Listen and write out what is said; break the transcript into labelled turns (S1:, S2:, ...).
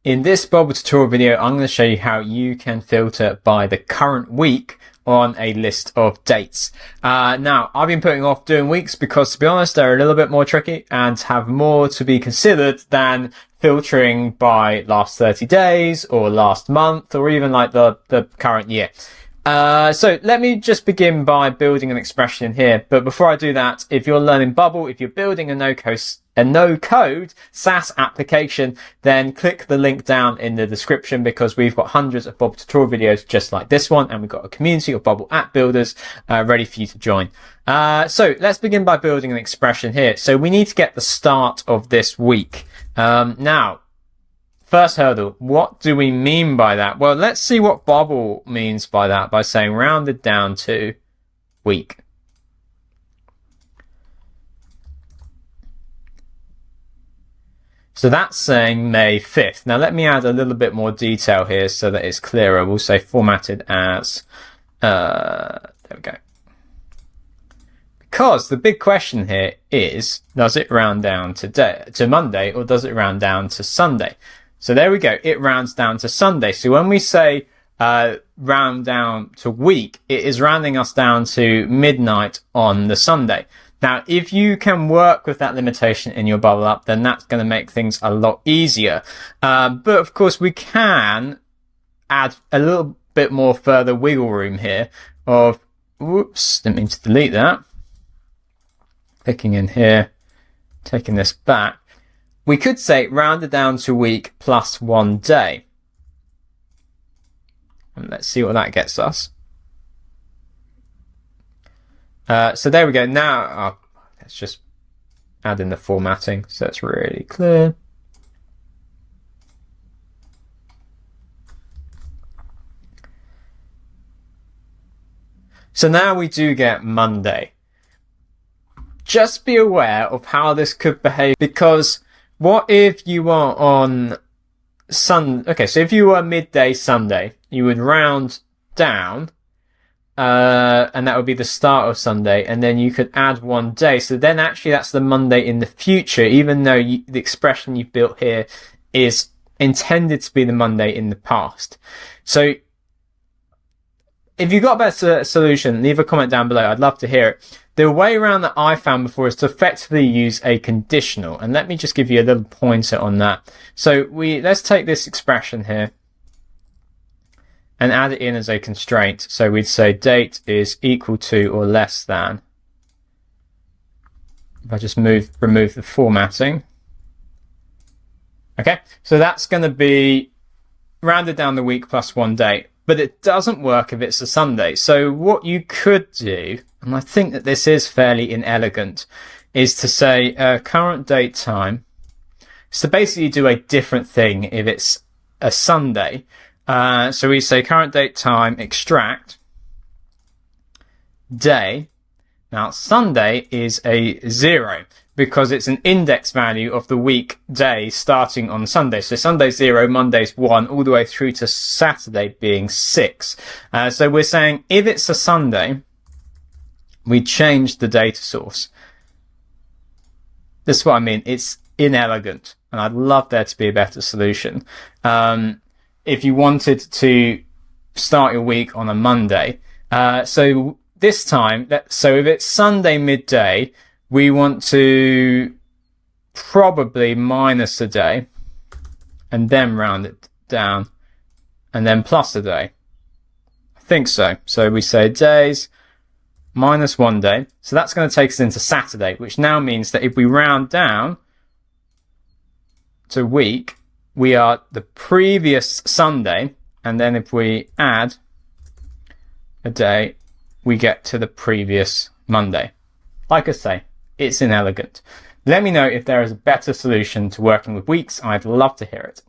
S1: In this bubble tutorial video, I'm going to show you how you can filter by the current week on a list of dates. Now, I've been putting off doing weeks because, to be honest, they're a little bit more tricky and have more to be considered than filtering by last 30 days or last month or even like the current year. So let me just begin by building an expression here. But before I do that, if you're learning Bubble, if you're building a no-code SaaS application, then click the link down in the description because we've got hundreds of Bubble tutorial videos just like this one, and we've got a community of Bubble app builders ready for you to join. So let's begin by building an expression here. So we need to get the start of this week. Now, first hurdle, what do we mean by that? Well, let's see what Bubble means by that, by saying rounded down to week. So that's saying May 5th. Now let me add a little bit more detail here so that it's clearer. We'll say formatted as, there we go. Because the big question here is, does it round down to Monday or does it round down to Sunday? So there we go. It rounds down to Sunday. So when we say round down to week, it is rounding us down to midnight on the Sunday. Now, if you can work with that limitation in your bubble up, then that's going to make things a lot easier. But of course, we can add a little bit more further wiggle room here of, whoops, didn't mean to delete that. Clicking in here, taking this back. We could say rounded down to week plus 1 day. And let's see what that gets us. So there we go. Now, let's just add in the formatting so it's really clear. So now we do get Monday. Just be aware of how this could behave, because what if you were on okay, so if you were midday Sunday, you would round down, and that would be the start of Sunday, and then you could add 1 day. So then actually that's the Monday in the future, even though the expression you've built here is intended to be the Monday in the past. So if you've got a better solution, leave a comment down below. I'd love to hear it. The way around that I found before is to effectively use a conditional. And let me just give you a little pointer on that. So let's take this expression here and add it in as a constraint. So we'd say date is equal to or less than. If I just remove the formatting. Okay, so that's going to be rounded down the week plus 1 day. But it doesn't work if it's a Sunday. So what you could do, and I think that this is fairly inelegant, is to say current date time. So basically do a different thing if it's a Sunday. So we say current date time extract day. Now Sunday is a 0 because it's an index value of the week day starting on Sunday. So Sunday's 0, Monday's 1, all the way through to Saturday being 6. So we're saying if it's a Sunday, we change the data source. This is what I mean. It's inelegant, and I'd love there to be a better solution. If you wanted to start your week on a Monday, so this time, so if it's Sunday midday, we want to probably minus a day and then round it down and then plus a day. I think so. So we say days minus 1 day. So that's going to take us into Saturday, which now means that if we round down to week, we are the previous Sunday. And then if we add a day, we get to the previous Monday. Like I say, it's inelegant. Let me know if there is a better solution to working with weeks. I'd love to hear it.